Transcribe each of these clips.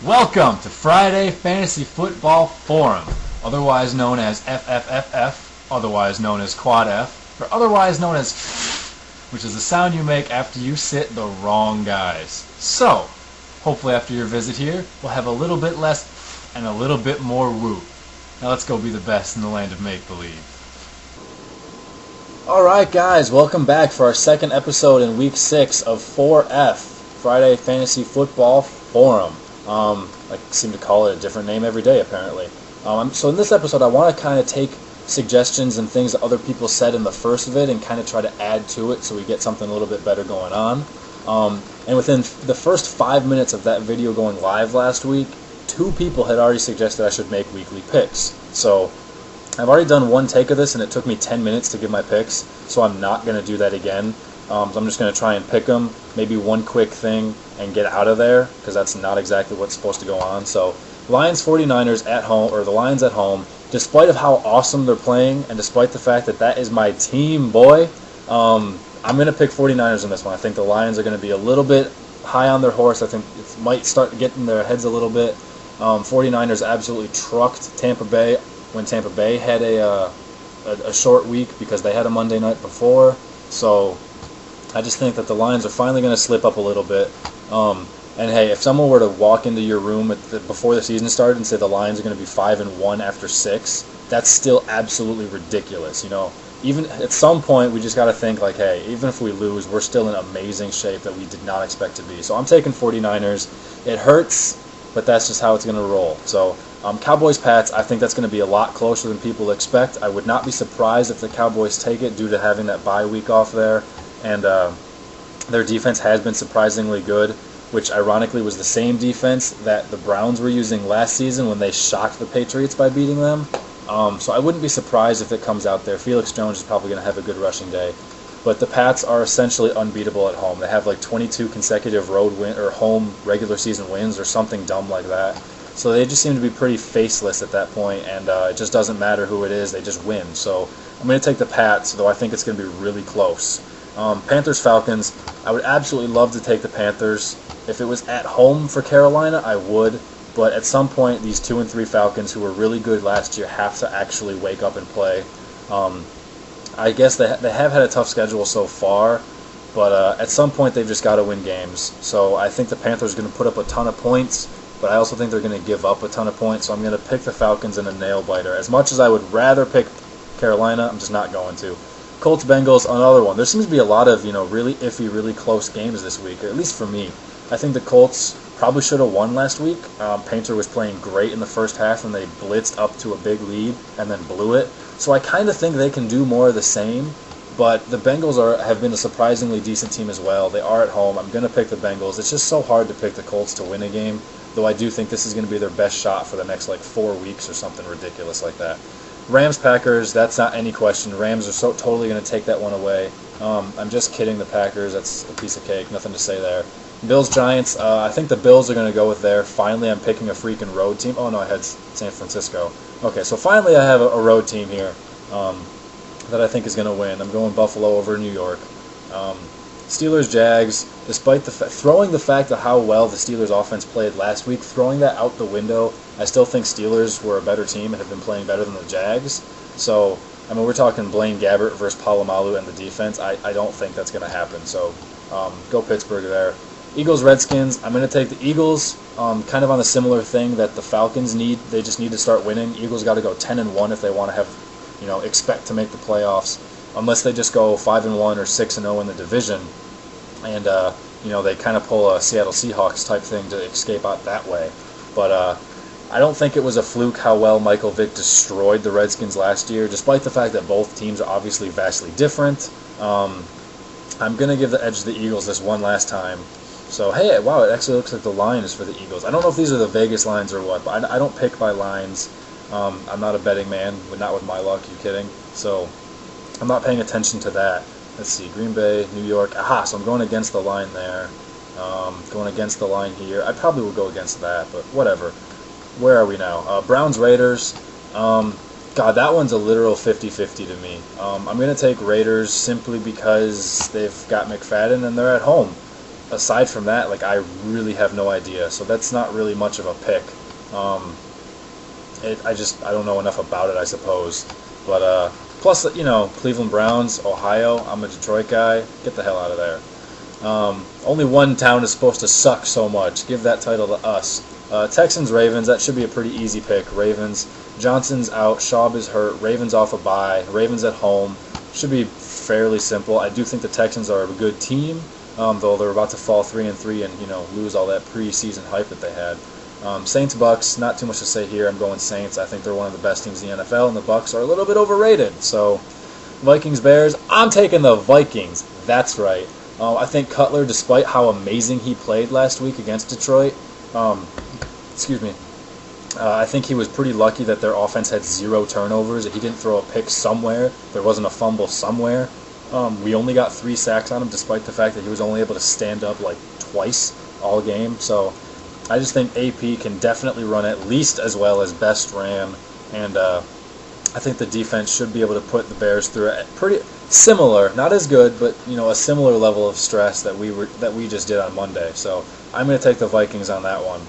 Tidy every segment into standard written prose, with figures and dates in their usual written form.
Welcome to Friday Fantasy Football Forum, otherwise known as FFFF, otherwise known as Quad F, or otherwise known as which is the sound you make after you sit the wrong guys. So, hopefully after your visit here, we'll have a little bit less and a little bit more woo. Now let's go be the best in the land of make-believe. Alright guys, welcome back for our second episode in week 6 of 4F, Friday Fantasy Football Forum. I seem to call it a different name every day apparently. So in this episode I want to kind of take suggestions and things that other people said in the first vid and kind of try to add to it so we get something a little bit better going on. And within the first 5 minutes of that video going live last week, 2 people had already suggested I should make weekly picks. So I've already done one take of this and it took me 10 minutes to give my picks, so I'm not going to do that again. So I'm just going to try and pick them, maybe one quick thing, and get out of there, because that's not exactly what's supposed to go on. So Lions 49ers at home, or the Lions at home, despite of how awesome they're playing, and despite the fact that that is my team, boy, I'm going to pick 49ers in this one. I think the Lions are going to be a little bit high on their horse. I think it might start getting their heads a little bit. 49ers absolutely trucked Tampa Bay when Tampa Bay had a short week because they had a Monday night before. So I just think that the Lions are finally going to slip up a little bit. And hey, if someone were to walk into your room before the season started and say the Lions are going to be 5-1 after 6, that's still absolutely ridiculous. You know, even at some point we just got to think like, hey, even if we lose, we're still in amazing shape that we did not expect to be. So I'm taking 49ers. It hurts, but that's just how it's going to roll. So Cowboys-Pats, I think that's going to be a lot closer than people expect. I would not be surprised if the Cowboys take it due to having that bye week off there. And their defense has been surprisingly good, which ironically was the same defense that the Browns were using last season when they shocked the Patriots by beating them. So I wouldn't be surprised if it comes out there. Felix Jones is probably going to have a good rushing day. But the Pats are essentially unbeatable at home. They have like 22 consecutive road win or home regular season wins or something dumb like that. So they just seem to be pretty faceless at that point, and it just doesn't matter who it is, they just win. So I'm going to take the Pats, though I think it's going to be really close. Panthers-Falcons, I would absolutely love to take the Panthers. If it was at home for Carolina, I would. But at some point, these 2 and 3 Falcons, who were really good last year, have to actually wake up and play. I guess they have had a tough schedule so far, but at some point they've just got to win games. So I think the Panthers are going to put up a ton of points, but I also think they're going to give up a ton of points. So I'm going to pick the Falcons in a nail-biter. As much as I would rather pick Carolina, I'm just not going to. Colts-Bengals, another one. There seems to be a lot of really iffy, really close games this week, or at least for me. I think the Colts probably should have won last week. Painter was playing great in the first half, and they blitzed up to a big lead and then blew it. So I kind of think they can do more of the same, but the Bengals have been a surprisingly decent team as well. They are at home. I'm going to pick the Bengals. It's just so hard to pick the Colts to win a game, though I do think this is going to be their best shot for the next 4 weeks or something ridiculous like that. Rams-Packers, that's not any question. Rams are totally going to take that one away. I'm just kidding the Packers. That's a piece of cake. Nothing to say there. Bills-Giants, I think the Bills are going to go with there. Finally, I'm picking a freaking road team. Oh, no, I had San Francisco. Okay, so finally I have a road team here that I think is going to win. I'm going Buffalo over New York. Steelers-Jags, despite throwing the fact of how well the Steelers offense played last week, throwing that out the window, I still think Steelers were a better team and have been playing better than the Jags. So, I mean, we're talking Blaine Gabbert versus Polamalu and the defense. I don't think that's going to happen. So, go Pittsburgh there. Eagles-Redskins, I'm going to take the Eagles, kind of on a similar thing that the Falcons need. They just need to start winning. Eagles got to go 10-1 if they want to have, expect to make the playoffs. Unless they just go 5-1 or 6-0 in the division, and they kind of pull a Seattle Seahawks type thing to escape out that way. But I don't think it was a fluke how well Michael Vick destroyed the Redskins last year, despite the fact that both teams are obviously vastly different. I'm going to give the edge to the Eagles this one last time. So, hey, wow, it actually looks like the line is for the Eagles. I don't know if these are the Vegas lines or what, but I don't pick by lines. I'm not a betting man, but not with my luck, you kidding? So I'm not paying attention to that. Let's see, Green Bay, New York. Aha, so I'm going against the line there. Going against the line here. I probably would go against that, but whatever. Where are we now? Browns-Raiders. God, that one's a literal 50-50 to me. I'm going to take Raiders simply because they've got McFadden and they're at home. aside from that, like, I really have no idea. So that's not really much of a pick. I don't know enough about it, I suppose. But plus, Cleveland Browns, Ohio. I'm a Detroit guy. Get the hell out of there. Only one town is supposed to suck so much. Give that title to us. Texans, Ravens. That should be a pretty easy pick. Ravens. Johnson's out. Schaub is hurt. Ravens off a bye. Ravens at home. Should be fairly simple. I do think the Texans are a good team, though they're about to fall 3-3 and lose all that preseason hype that they had. Saints, Bucks. Not too much to say here. I'm going Saints. I think they're one of the best teams in the NFL, and the Bucks are a little bit overrated. So, Vikings, Bears. I'm taking the Vikings. That's right. I think Cutler, despite how amazing he played last week against Detroit, I think he was pretty lucky that their offense had 0 turnovers. If he didn't throw a pick somewhere, there wasn't a fumble somewhere. We only got 3 sacks on him, despite the fact that he was only able to stand up like twice all game. So I just think AP can definitely run at least as well as best ran, and I think the defense should be able to put the Bears through a pretty similar, not as good, but a similar level of stress that we just did on Monday. So I'm going to take the Vikings on that one.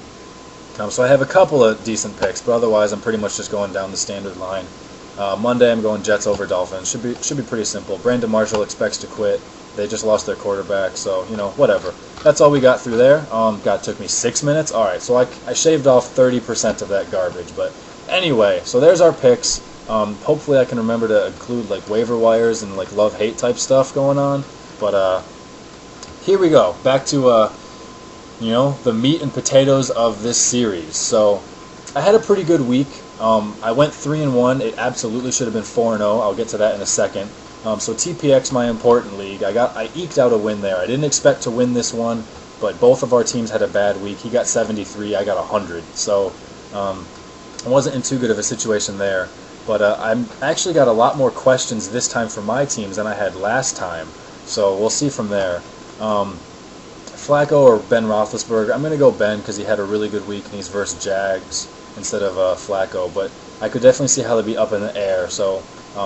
So I have a couple of decent picks, but otherwise I'm pretty much just going down the standard line. Monday I'm going Jets over Dolphins. Should be pretty simple. Brandon Marshall expects to quit. They just lost their quarterback, so whatever. That's all we got through there. Took me 6 minutes. All right, so I shaved off 30% of that garbage. But anyway, so there's our picks. Hopefully I can remember to include like waiver wires and like love-hate type stuff going on. But here we go. Back to the meat and potatoes of this series. So I had a pretty good week. I went 3-1. It absolutely should have been 4-0. I'll get to that in a second. So TPX, my important league, I eked out a win there. I didn't expect to win this one, but both of our teams had a bad week. He got 73, I got 100. So I wasn't in too good of a situation there. But I actually got a lot more questions this time for my teams than I had last time. So we'll see from there. Flacco or Ben Roethlisberger. I'm going to go Ben because he had a really good week and he's versus Jags instead of Flacco. But I could definitely see how they'd be up in the air. So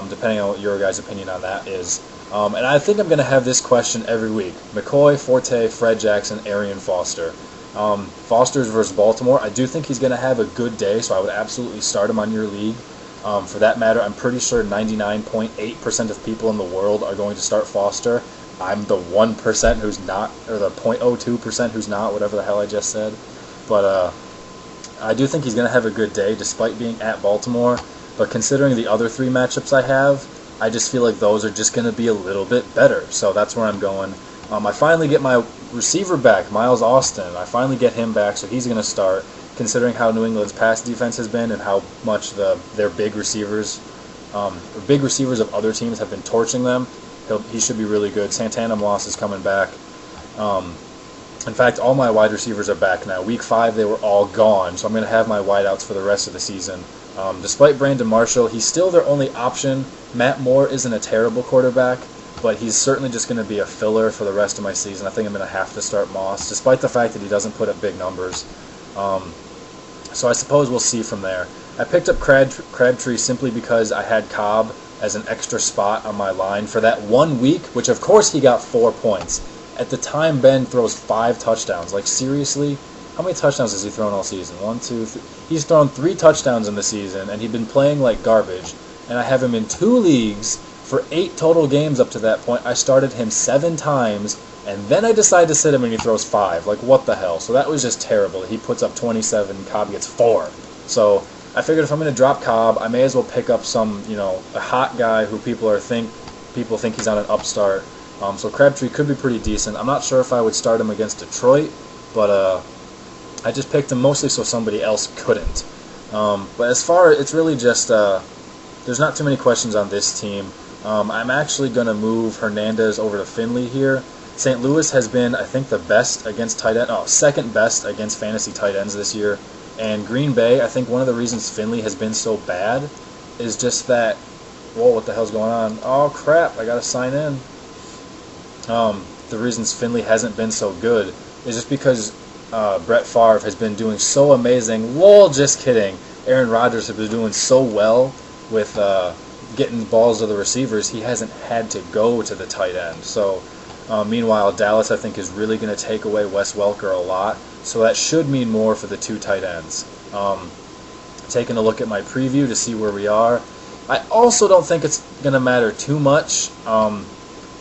depending on what your guys' opinion on that is. And I think I'm going to have this question every week. McCoy, Forte, Fred Jackson, Arian Foster. Foster's versus Baltimore. I do think he's going to have a good day, so I would absolutely start him on your league. For that matter, I'm pretty sure 99.8% of people in the world are going to start Foster. I'm the 1% who's not, or the 0.02% who's not, whatever the hell I just said. But I do think he's going to have a good day despite being at Baltimore. But considering the other 3 matchups I have, I just feel like those are just going to be a little bit better. So that's where I'm going. I finally get my receiver back, Miles Austin. I finally get him back, so he's going to start. Considering how New England's pass defense has been and how much their big receivers of other teams have been torching them, he should be really good. Santana Moss is coming back. In fact, all my wide receivers are back now. Week 5, they were all gone, so I'm going to have my wideouts for the rest of the season. Despite Brandon Marshall, he's still their only option. Matt Moore isn't a terrible quarterback, but he's certainly just going to be a filler for the rest of my season. I think I'm going to have to start Moss, despite the fact that he doesn't put up big numbers. So I suppose we'll see from there. I picked up Crabtree simply because I had Cobb as an extra spot on my line for that 1 week, which of course he got 4 points. At the time, Ben throws 5 touchdowns. Like, seriously? How many touchdowns has he thrown all season? 1, 2, 3. He's thrown 3 touchdowns in the season, and he'd been playing like garbage. And I have him in 2 leagues for 8 total games up to that point. I started him 7 times, and then I decide to sit him and he throws 5. Like, what the hell? So that was just terrible. He puts up 27, Cobb gets 4. So I figured if I'm going to drop Cobb, I may as well pick up some, a hot guy who people think he's on an upstart. So Crabtree could be pretty decent. I'm not sure if I would start him against Detroit, but I just picked him mostly so somebody else couldn't. But as far, it's really just, there's not too many questions on this team. I'm actually going to move Hernandez over to Finley here. St. Louis has been, I think, the best against tight end. Second best against fantasy tight ends this year. And Green Bay, I think one of the reasons Finley has been so bad is just that, whoa, what the hell's going on? Oh, crap, I got to sign in. The reasons Finley hasn't been so good is just because Brett Favre has been doing so amazing. Lol, just kidding. Aaron Rodgers has been doing so well with getting balls to the receivers, he hasn't had to go to the tight end. So Meanwhile, Dallas, I think, is really going to take away Wes Welker a lot, so that should mean more for the two tight ends. Taking a look at my preview to see where we are, I also don't think it's going to matter too much.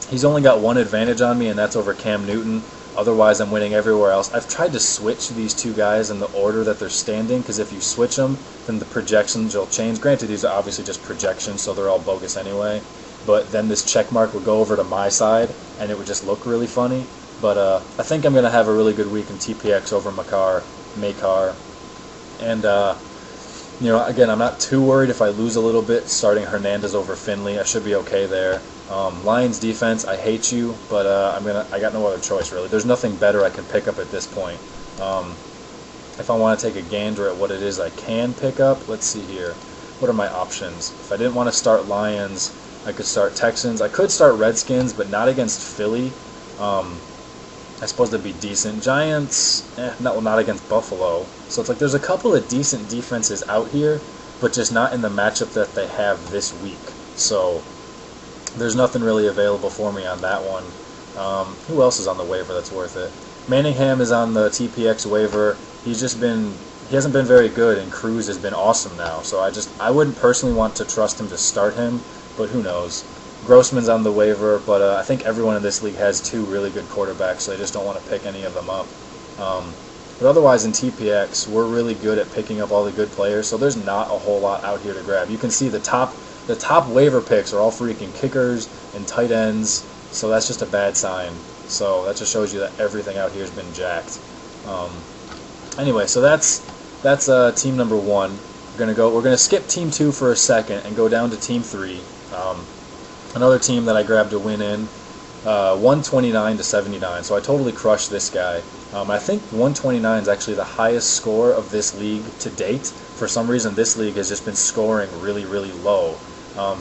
He's only got one advantage on me, and that's over Cam Newton. Otherwise, I'm winning everywhere else. I've tried to switch these two guys in the order that they're standing, because if you switch them, then the projections will change. Granted, these are obviously just projections, so they're all bogus anyway. But then this check mark would go over to my side, and it would just look really funny. But I think I'm going to have a really good week in TPX over Makar. And, again, I'm not too worried if I lose a little bit starting Hernandez over Finley. I should be okay there. Lions defense, I hate you, but I got no other choice, really. There's nothing better I can pick up at this point. If I want to take a gander at what it is I can pick up, let's see here. What are my options? If I didn't want to start Lions, I could start Texans. I could start Redskins, but not against Philly. I suppose that'd be decent. Giants, not against Buffalo. So it's like there's a couple of decent defenses out here, but just not in the matchup that they have this week. So there's nothing really available for me on that one. Who else is on the waiver that's worth it? Manningham is on the TPX waiver. He hasn't been very good, and Cruz has been awesome now. So I wouldn't personally want to trust him to start him, but who knows. Grossman's on the waiver, but I think everyone in this league has two really good quarterbacks, so I just don't want to pick any of them up. But otherwise in TPX, we're really good at picking up all the good players, so there's not a whole lot out here to grab. You can see the top waiver picks are all freaking kickers and tight ends, so that's just a bad sign. So that just shows you that everything out here has been jacked. Anyway, so that's team number 1. We're gonna skip team 2 for a second and go down to team 3. Another team that I grabbed a win in, 129 to 79. So I totally crushed this guy. I think 129 is actually the highest score of this league to date. For some reason, this league has just been scoring really, really low.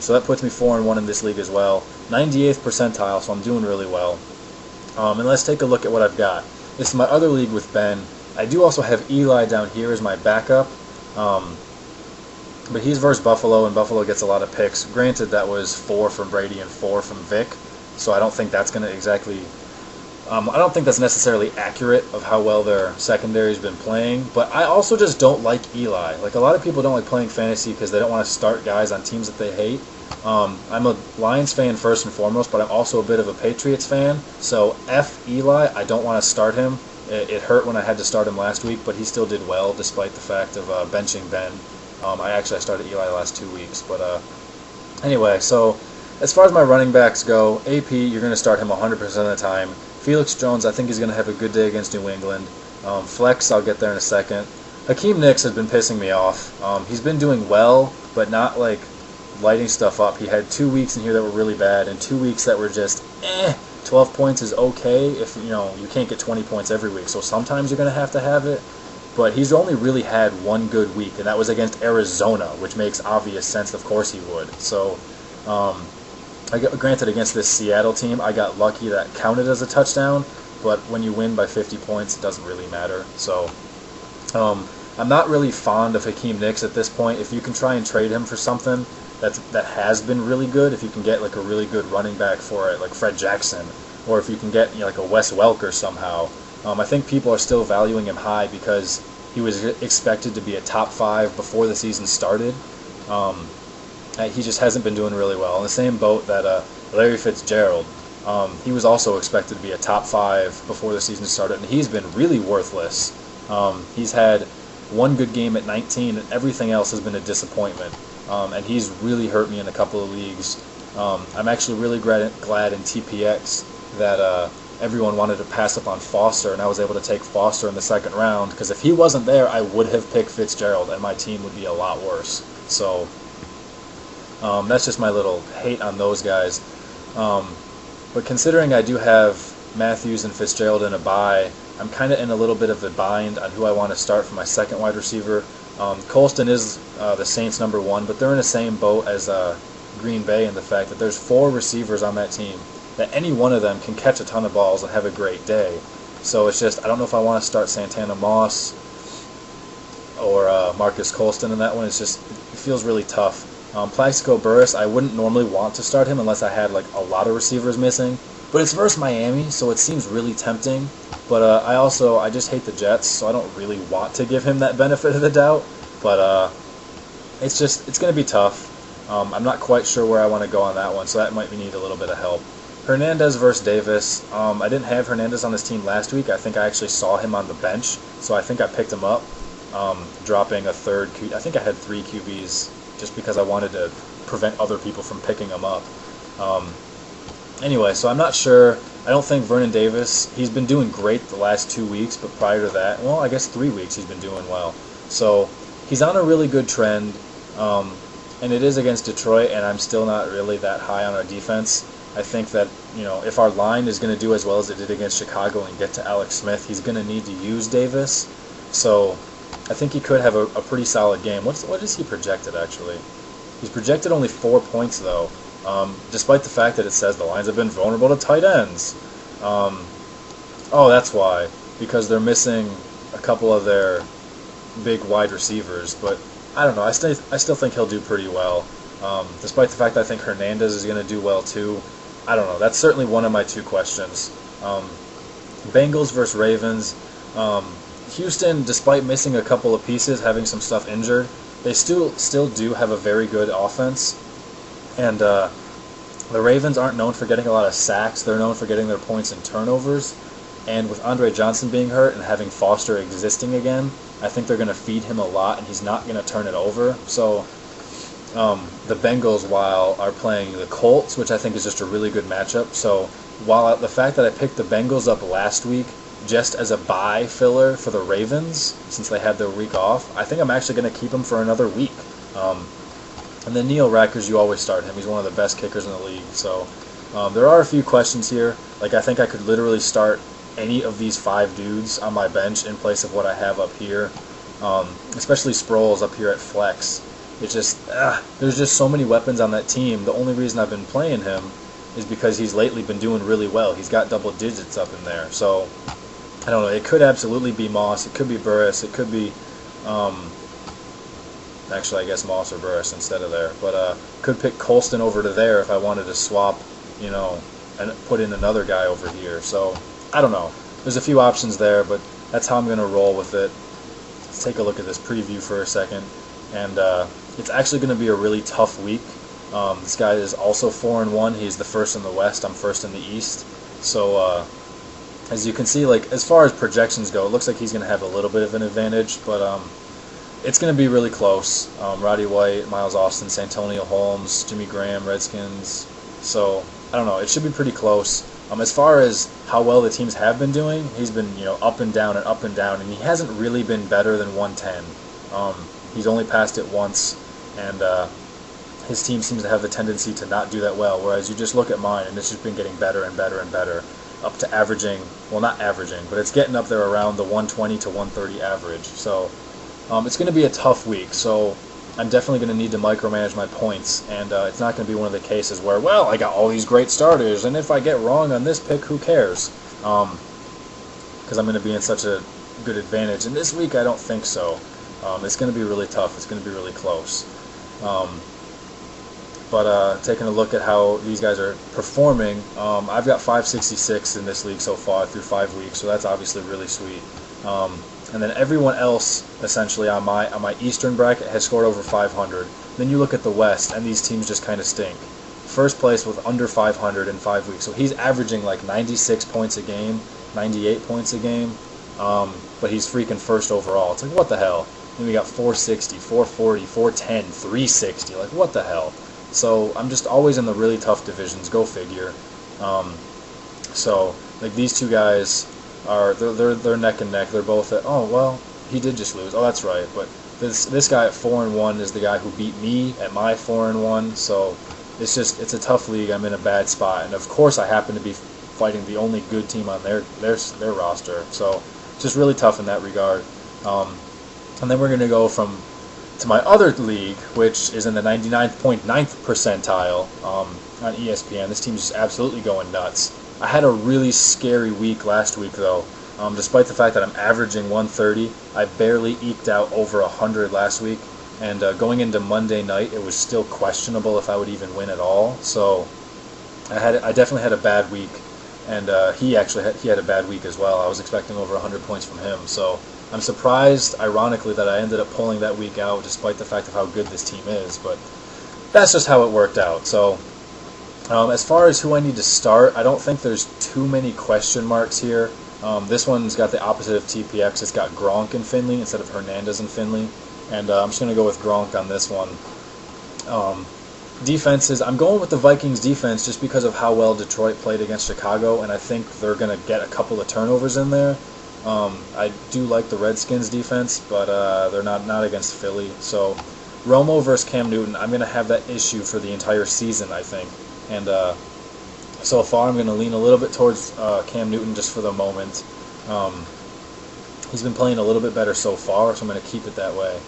So that puts me 4-1 in this league as well. 98th percentile, so I'm doing really well. And let's take a look at what I've got. This is my other league with Ben. I do also have Eli down here as my backup. But he's versus Buffalo, and Buffalo gets a lot of picks. Granted, that was 4 from Brady and 4 from Vic, so I don't think that's going to exactly... I don't think that's necessarily accurate of how well their secondary's been playing, but I also just don't like Eli. Like, a lot of people don't like playing fantasy because they don't want to start guys on teams that they hate. I'm a Lions fan first and foremost, but I'm also a bit of a Patriots fan, so F Eli, I don't want to start him. It hurt when I had to start him last week, but he still did well despite the fact of benching Ben. I started Eli the last 2 weeks, but anyway, so as far as my running backs go, AP, you're going to start him 100% of the time. Felix Jones, I think he's going to have a good day against New England. Flex, I'll get there in a second. Hakeem Nicks has been pissing me off. He's been doing well, but not like lighting stuff up. He had 2 weeks in here that were really bad, and 2 weeks that were just 12 points is okay if you can't get 20 points every week. So sometimes you're going to have it. But he's only really had one good week, and that was against Arizona, which makes obvious sense. Of course he would. So, granted, against this Seattle team, I got lucky that counted as a touchdown, but when you win by 50 points, it doesn't really matter. So, I'm not really fond of Hakeem Nicks at this point. If you can try and trade him for something that has been really good, if you can get like a really good running back for it, like Fred Jackson, or if you can get like a Wes Welker somehow, I think people are still valuing him high because he was expected to be a top 5 before the season started. He just hasn't been doing really well. In the same boat that Larry Fitzgerald, he was also expected to be a top 5 before the season started, and he's been really worthless. He's had one good game at 19, and everything else has been a disappointment. And he's really hurt me in a couple of leagues. I'm actually really glad in TPX that everyone wanted to pass up on Foster, and I was able to take Foster in the second round, because if he wasn't there, I would have picked Fitzgerald, and my team would be a lot worse. So that's just my little hate on those guys. But considering I do have Matthews and Fitzgerald in a bye, I'm kind of in a little bit of a bind on who I want to start for my second wide receiver. Colston is the Saints' number 1, but they're in the same boat as Green Bay in the fact that there's 4 receivers on that team, that any one of them can catch a ton of balls and have a great day. So it's just, I don't know if I want to start Santana Moss or Marcus Colston in that one. It's just, it feels really tough. Plaxico Burress, I wouldn't normally want to start him unless I had like a lot of receivers missing. But it's versus Miami, so it seems really tempting. But I just hate the Jets, so I don't really want to give him that benefit of the doubt. But it's going to be tough. I'm not quite sure where I want to go on that one, so that might need a little bit of help. Hernandez versus Davis. I didn't have Hernandez on this team last week. I think I actually saw him on the bench, so I think I picked him up, dropping a third. I think I had 3 QBs just because I wanted to prevent other people from picking him up. Anyway, so I'm not sure. I don't think Vernon Davis, he's been doing great the last 2 weeks, but prior to that, well, I guess 3 weeks he's been doing well. So he's on a really good trend, and it is against Detroit, and I'm still not really that high on our defense. I think that, if our line is going to do as well as it did against Chicago and get to Alex Smith, he's going to need to use Davis. So I think he could have a pretty solid game. What is he projected, actually? He's projected only 4 points, though, despite the fact that it says the Lions have been vulnerable to tight ends. That's why. Because they're missing a couple of their big wide receivers. But I don't know. I still think he'll do pretty well, despite the fact that I think Hernandez is going to do well, too. I don't know. That's certainly one of my 2 questions. Bengals versus Ravens. Houston, despite missing a couple of pieces, having some stuff injured, they still do have a very good offense. And the Ravens aren't known for getting a lot of sacks. They're known for getting their points and turnovers. And with Andre Johnson being hurt and having Foster existing again, I think they're going to feed him a lot, and he's not going to turn it over. So the Bengals, are playing the Colts, which I think is just a really good matchup. So while the fact that I picked the Bengals up last week just as a bye filler for the Ravens, since they had their week off, I think I'm actually going to keep them for another week. And then Neil Rackers, you always start him. He's one of the best kickers in the league. So there are a few questions here. Like, I think I could literally start any of these 5 dudes on my bench in place of what I have up here, especially Sproles up here at flex. It's just, there's just so many weapons on that team. The only reason I've been playing him is because he's lately been doing really well. He's got double digits up in there. So, I don't know. It could absolutely be Moss. It could be Burris. It could be, actually, I guess Moss or Burris instead of there. But could pick Colston over to there if I wanted to swap, and put in another guy over here. So, I don't know. There's a few options there, but that's how I'm going to roll with it. Let's take a look at this preview for a second. And it's actually going to be a really tough week. This guy is also 4-1. He's the first in the West. I'm first in the East. So as you can see, as far as projections go, it looks like he's going to have a little bit of an advantage. But it's going to be really close. Roddy White, Miles Austin, Santonio Holmes, Jimmy Graham, Redskins. So I don't know. It should be pretty close. As far as how well the teams have been doing, he's been up and down, and he hasn't really been better than 110. He's only passed it once, and his team seems to have the tendency to not do that well, whereas you just look at mine, and it's just been getting better and better and better, up to averaging, well, not averaging, but it's getting up there around the 120 to 130 average. So it's going to be a tough week, so I'm definitely going to need to micromanage my points, and it's not going to be one of the cases where, well, I got all these great starters, and if I get wrong on this pick, who cares? Because I'm going to be in such a good advantage, and this week I don't think so. It's going to be really tough. It's going to be really close. But taking a look at how these guys are performing, I've got 566 in this league so far through 5 weeks, so that's obviously really sweet. And then everyone else, essentially, on my Eastern bracket has scored over 500. Then you look at the West, and these teams just kind of stink. First place with under 500 in 5 weeks, so he's averaging like 96 points a game, 98 points a game, but he's freaking first overall. It's like, what the hell? Then we got 460, 440, 410, 360. Like, what the hell? So I'm just always in the really tough divisions. Go figure. So like these two guys are they're neck and neck. They're both at, oh well, he did just lose. Oh, that's right. But this guy at 4-1 is the guy who beat me at my 4-1. So it's a tough league. I'm in a bad spot, and of course I happen to be fighting the only good team on their roster. So it's just really tough in that regard. And then we're going to go to my other league, which is in the 99.9th percentile on ESPN. This team's just absolutely going nuts. I had a really scary week last week, though. Despite the fact that I'm averaging 130, I barely eked out over 100 last week. And going into Monday night, it was still questionable if I would even win at all. So I definitely had a bad week. and he had a bad week as well. I was expecting over 100 points from him, so I'm surprised, ironically, that I ended up pulling that week out, despite the fact of how good this team is. But that's just how it worked out. So as far as who I need to start, I don't think there's too many question marks here. This one's got the opposite of TPX. It's got Gronk in Finley instead of Hernandez in Finley, and I'm just going to go with Gronk on this one. Defenses, I'm going with the Vikings defense just because of how well Detroit played against Chicago, and I think they're going to get a couple of turnovers in there. I do like the Redskins defense, but they're not against Philly. So Romo versus Cam Newton, I'm going to have that issue for the entire season, I think. And so far I'm going to lean a little bit towards Cam Newton just for the moment. He's been playing a little bit better so far, so I'm going to keep it that way.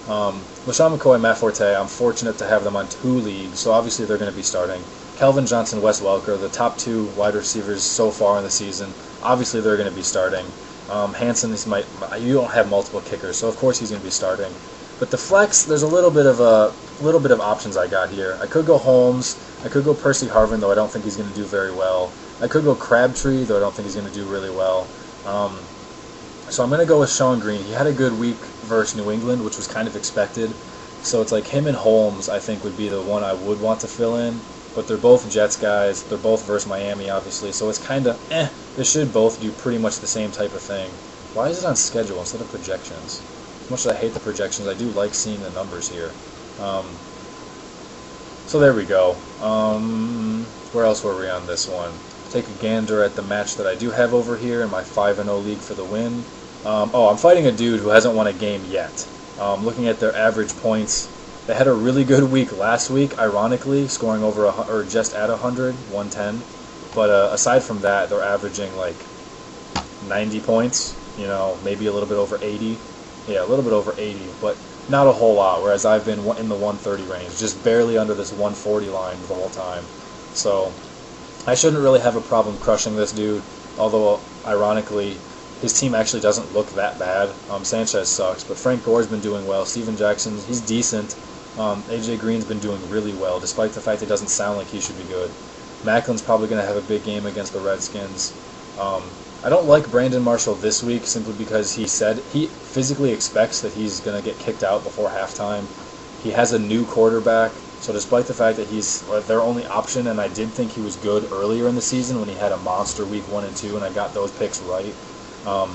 LaShawn McCoy and Matt Forte, I'm fortunate to have them on 2 leagues, so obviously they're going to be starting. Calvin Johnson, Wes Welker, the top 2 wide receivers so far in the season, obviously they're going to be starting. Hansen, you don't have multiple kickers, so of course he's going to be starting. But the flex, there's a little bit of options I got here. I could go Holmes, I could go Percy Harvin, though I don't think he's going to do very well. I could go Crabtree, though I don't think he's going to do really well. So I'm going to go with Sean Green. He had a good week versus New England, which was kind of expected. So it's like him and Holmes, I think, would be the one I would want to fill in. But they're both Jets guys. They're both versus Miami, obviously. So it's kind of, they should both do pretty much the same type of thing. Why is it on schedule instead of projections? As much as I hate the projections, I do like seeing the numbers here. So there we go. Where else were we on this one? Take a gander at the match that I do have over here in my 5-0 league for the win. I'm fighting a dude who hasn't won a game yet. Looking at their average points, they had a really good week last week, ironically, scoring over or just at 100, 110. But aside from that, they're averaging like 90 points. Maybe a little bit over 80. Yeah, a little bit over 80, but not a whole lot. Whereas I've been in the 130 range, just barely under this 140 line the whole time. So I shouldn't really have a problem crushing this dude, although, ironically, his team actually doesn't look that bad. Sanchez sucks, but Frank Gore's been doing well. Steven Jackson, he's decent. A.J. Green's been doing really well, despite the fact it doesn't sound like he should be good. Macklin's probably going to have a big game against the Redskins. I don't like Brandon Marshall this week simply because he said he physically expects that he's going to get kicked out before halftime. He has a new quarterback. So despite the fact that he's their only option, and I did think he was good earlier in the season when he had a monster week 1 and 2, and I got those picks right. I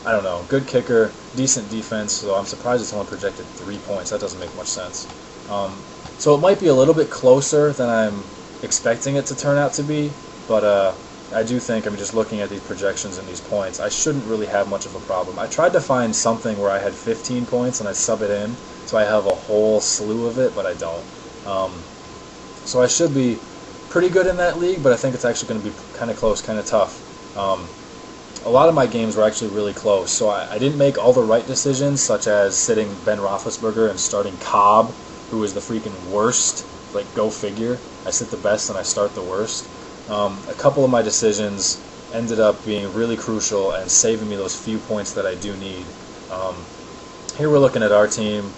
don't know. Good kicker, decent defense, so I'm surprised it's only projected 3 points. That doesn't make much sense. So it might be a little bit closer than I'm expecting it to turn out to be, but I do think, I'm just looking at these projections and these points, I shouldn't really have much of a problem. I tried to find something where I had 15 points and I sub it in, so I have a whole slew of it, but I don't. So I should be pretty good in that league, but I think it's actually going to be kind of close, kind of tough. A lot of my games were actually really close, so I didn't make all the right decisions, such as sitting Ben Roethlisberger and starting Cobb, who is the freaking worst. Like, go figure. I sit the best and I start the worst. A couple of my decisions ended up being really crucial and saving me those few points that I do need. Here we're looking at our team.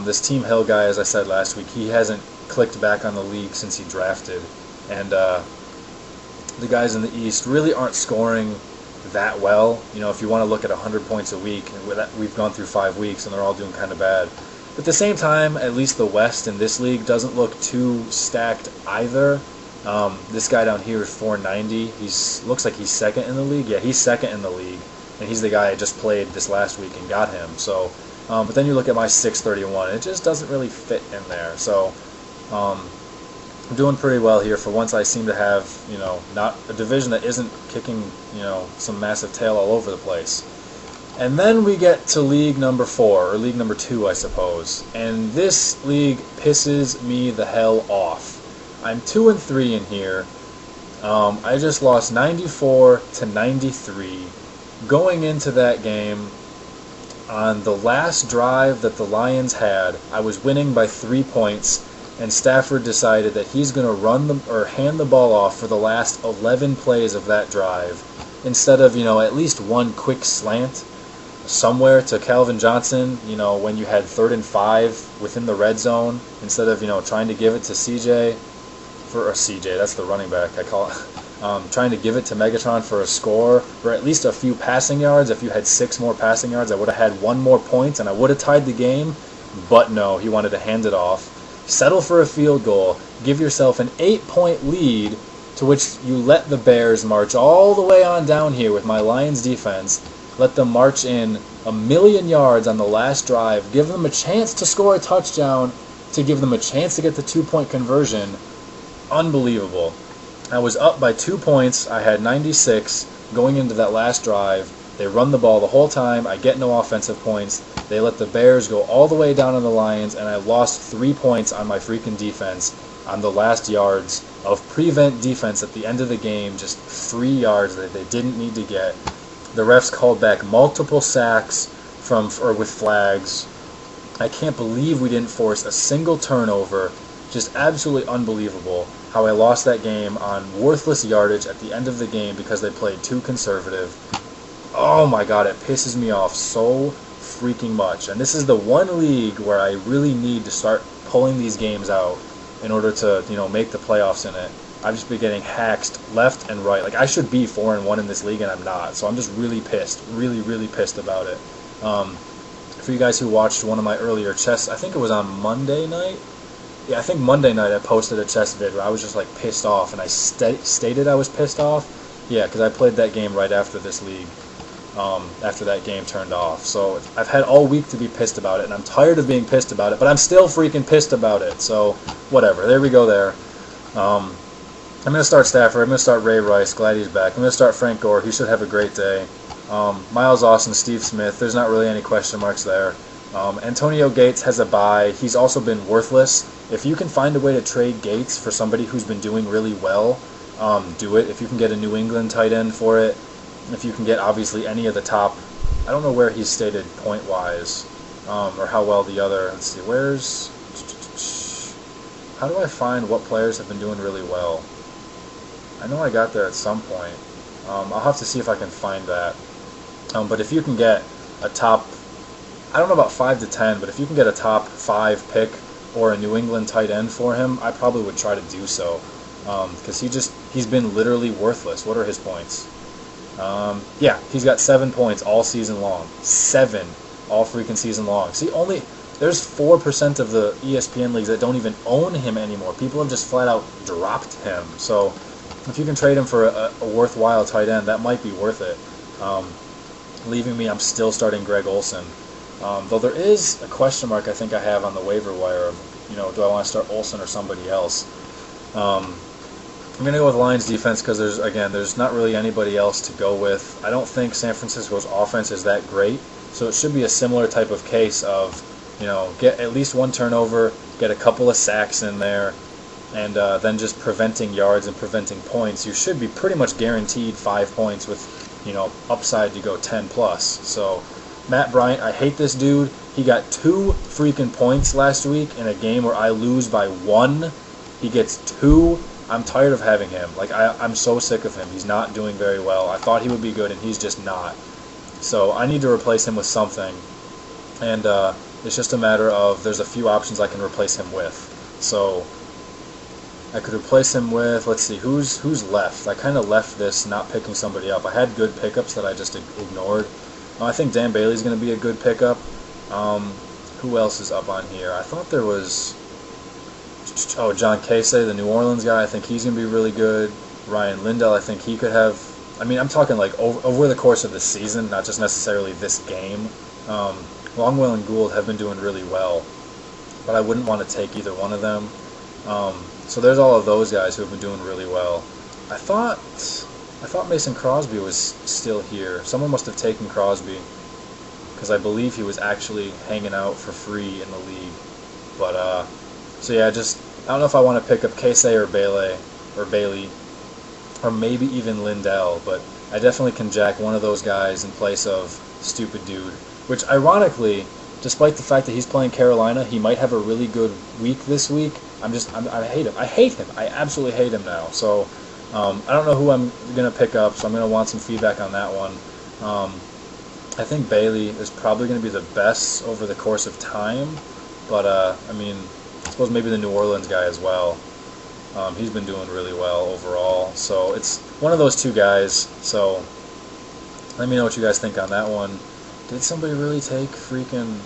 This Team Hill guy, as I said last week, he hasn't clicked back on the league since he drafted. And the guys in the East really aren't scoring that well. If you want to look at 100 points a week, and we've gone through 5 weeks and they're all doing kind of bad. But at the same time, at least the West in this league doesn't look too stacked either. This guy down here is 490. Looks like he's second in the league. Yeah, he's second in the league, and he's the guy I just played this last week and got him. So, but then you look at my 631, and it just doesn't really fit in there. So, I'm doing pretty well here. For once, I seem to have, not a division that isn't kicking, some massive tail all over the place. And then we get to league number 4, or league number 2, I suppose. And this league pisses me the hell off. I'm 2-3 in here. I just lost 94 to 93. Going into that game, on the last drive that the Lions had, I was winning by 3 points, and Stafford decided that he's going to hand the ball off for the last 11 plays of that drive, instead of at least one quick slant somewhere to Calvin Johnson. When you had 3rd and 5 within the red zone, instead of trying to give it to CJ. for a CJ. That's the running back, I call it. Trying to give it to Megatron for a score, or at least a few passing yards. If you had 6 more passing yards, I would have had 1 more point, and I would have tied the game. But no, he wanted to hand it off. Settle for a field goal. Give yourself an 8-point lead, to which you let the Bears march all the way on down here with my Lions defense. Let them march in 1,000,000 yards on the last drive. Give them a chance to score a touchdown, to give them a chance to get the 2-point conversion. Unbelievable. I was up by 2 points. I had 96 going into that last drive. They run the ball the whole time. I get no offensive points. They let the Bears go all the way down on the Lions, and I lost 3 points on my freaking defense on the last yards of prevent defense at the end of the game. Just 3 yards that they didn't need to get. The refs called back multiple sacks with flags. I can't believe we didn't force a single turnover. Just absolutely unbelievable how I lost that game on worthless yardage at the end of the game because they played too conservative. Oh my god, it pisses me off so freaking much. And this is the one league where I really need to start pulling these games out in order to, make the playoffs in it. I've just been getting hacked left and right. Like, I should be 4-1 in this league, and I'm not. So I'm just really pissed. Really, really pissed about it. For you guys who watched one of my earlier chess, I think it was on Monday night. Yeah, I think Monday night I posted a chess vid where I was just, pissed off, and I stated I was pissed off. Yeah, because I played that game right after this league, after that game turned off. So I've had all week to be pissed about it, and I'm tired of being pissed about it, but I'm still freaking pissed about it. So, whatever. There we go there. I'm going to start Stafford. I'm going to start Ray Rice. Glad he's back. I'm going to start Frank Gore. He should have a great day. Miles Austin, Steve Smith. There's not really any question marks there. Antonio Gates has a bye. He's also been worthless. If you can find a way to trade Gates for somebody who's been doing really well, do it. If you can get a New England tight end for it, if you can get obviously any of the top, I don't know where he's stated point-wise, or how well the other, let's see, how do I find what players have been doing really well? I know I got there at some point. I'll have to see if I can find that. But if you can get a top, I don't know about 5 to 10, but if you can get a top 5 pick or a New England tight end for him, I probably would try to do so. Because he's been literally worthless. What are his points? Yeah, he's got 7 points all season long. 7 all freaking season long. See, there's 4% of the ESPN leagues that don't even own him anymore. People have just flat out dropped him. So if you can trade him for a worthwhile tight end, that might be worth it. Leaving me, I'm still starting Greg Olsen. Though there is a question mark I think I have on the waiver wire of, do I want to start Olsen or somebody else? I'm going to go with Lions defense because there's not really anybody else to go with. I don't think San Francisco's offense is that great, so it should be a similar type of case of, get at least 1 turnover, get a couple of sacks in there, and then just preventing yards and preventing points. You should be pretty much guaranteed 5 points with, upside to go 10 plus. So Matt Bryant, I hate this dude. He got 2 freaking points last week in a game where I lose by 1. He gets 2. I'm tired of having him. I'm so sick of him. He's not doing very well. I thought he would be good, and he's just not. So I need to replace him with something. And it's just a matter of there's a few options I can replace him with. So I could replace him with, let's see, who's left? I kind of left this not picking somebody up. I had good pickups that I just ignored. I think Dan Bailey's going to be a good pickup. Who else is up on here? I thought there was... John Casey, the New Orleans guy. I think he's going to be really good. Ryan Lindell, I think he could have... I'm talking over the course of the season, not just necessarily this game. Longwell and Gould have been doing really well, but I wouldn't want to take either one of them. So there's all of those guys who have been doing really well. I thought Mason Crosby was still here. Someone must have taken Crosby, because I believe he was actually hanging out for free in the league. But so yeah, I don't know if I want to pick up Casey or Bailey, or maybe even Lindell, but I definitely can jack one of those guys in place of stupid dude. Which, ironically, despite the fact that he's playing Carolina, he might have a really good week this week. I hate him. I hate him. I absolutely hate him now. So I don't know who I'm going to pick up, so I'm going to want some feedback on that one. I think Bailey is probably going to be the best over the course of time, but I suppose maybe the New Orleans guy as well. He's been doing really well overall. So it's one of those two guys. So let me know what you guys think on that one. Did somebody really take freaking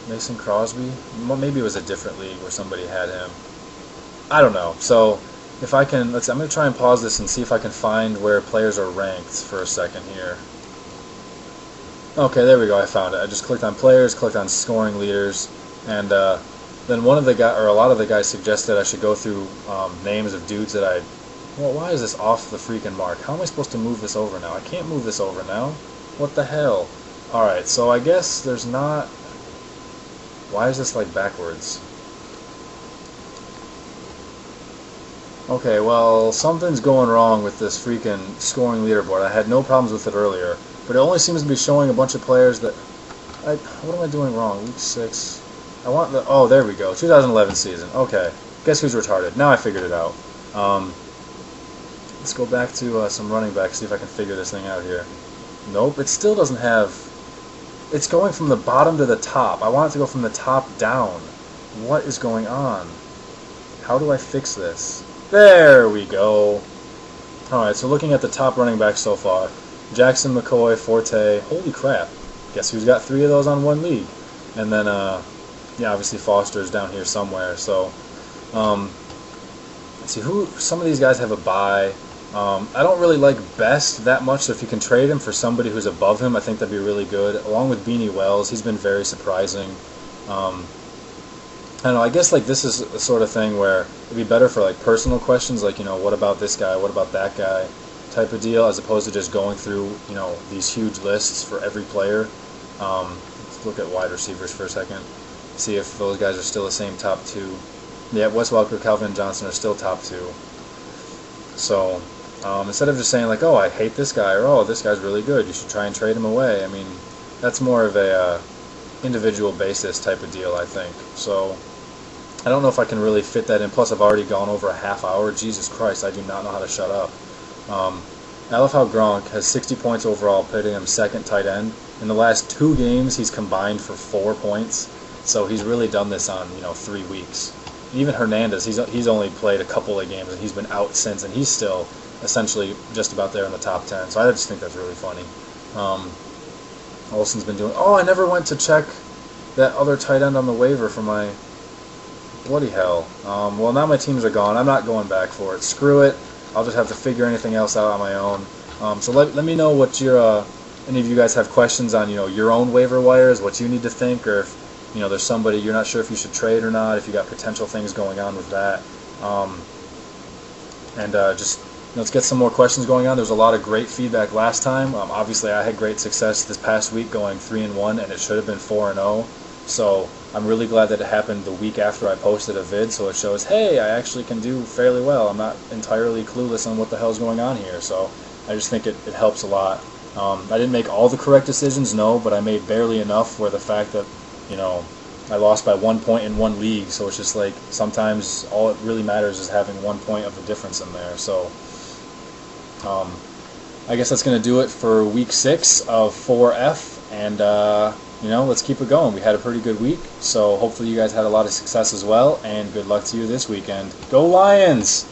Mason Crosby? Well, maybe it was a different league where somebody had him. I don't know. So if I can, I'm going to try and pause this and see if I can find where players are ranked for a second here. Okay, there we go. I found it. I just clicked on players, clicked on scoring leaders, and then one of the guys, or a lot of the guys, suggested I should go through names of dudes that I. Well, why is this off the freaking mark? How am I supposed to move this over now? I can't move this over now. What the hell? All right, so I guess there's not. Why is this like backwards? Okay, well, something's going wrong with this freaking scoring leaderboard. I had no problems with it earlier, but it only seems to be showing a bunch of players that... what am I doing wrong? Week 6. I want the... Oh, there we go. 2011 season. Okay. Guess who's retarded? Now I figured it out. Let's go back to some running backs, see if I can figure this thing out here. Nope, it still doesn't have... It's going from the bottom to the top. I want it to go from the top down. What is going on? How do I fix this? There we go. Alright, so looking at the top running backs so far. Jackson, McCoy, Forte. Holy crap. Guess who's got 3 of those on one league? And then, yeah, obviously Foster's down here somewhere. So, let's see, some of these guys have a bye. I don't really like Best that much, so if you can trade him for somebody who's above him, I think that'd be really good. Along with Beanie Wells, he's been very surprising. I don't know, I guess like this is the sort of thing where it'd be better for like personal questions, like, you know, what about this guy, what about that guy type of deal, as opposed to just going through, you know, these huge lists for every player. Let's look at wide receivers for a second, see if those guys are still the same top 2. Yeah, Wes Welker, Calvin Johnson are still top 2. So instead of just saying like, oh, I hate this guy, or oh, this guy's really good, you should try and trade him away, I mean, that's more of a individual basis type of deal, I think. So I don't know if I can really fit that in. Plus, I've already gone over a half hour. Jesus Christ, I do not know how to shut up. I love how Gronk has 60 points overall, putting him second tight end. In the last 2 games, he's combined for 4 points. So he's really done this on, you know, 3 weeks. Even Hernandez, he's only played a couple of games, and he's been out since, and he's still essentially just about there in the top 10. So I just think that's really funny. Olsen's been doing... Oh, I never went to check that other tight end on the waiver for my... Bloody hell. Well, now my teams are gone. I'm not going back for it. Screw it. I'll just have to figure anything else out on my own. So let me know what your... any of you guys have questions on, you know, your own waiver wires, what you need to think, or if, you know, there's somebody you're not sure if you should trade or not, if you got potential things going on with that. Just... let's get some more questions going on. There's a lot of great feedback last time. Obviously, I had great success this past week going 3-1, and it should have been 4-0. So I'm really glad that it happened the week after I posted a vid, so it shows, hey, I actually can do fairly well. I'm not entirely clueless on what the hell's going on here. So I just think it helps a lot. I didn't make all the correct decisions, no, but I made barely enough where the fact that, you know, I lost by 1 point in one league. So it's just like sometimes all it really matters is having 1 point of the difference in there. So I guess that's going to do it for week 6 of 4F, and you know, let's keep it going. We had a pretty good week, so hopefully you guys had a lot of success as well, and good luck to you this weekend. Go Lions!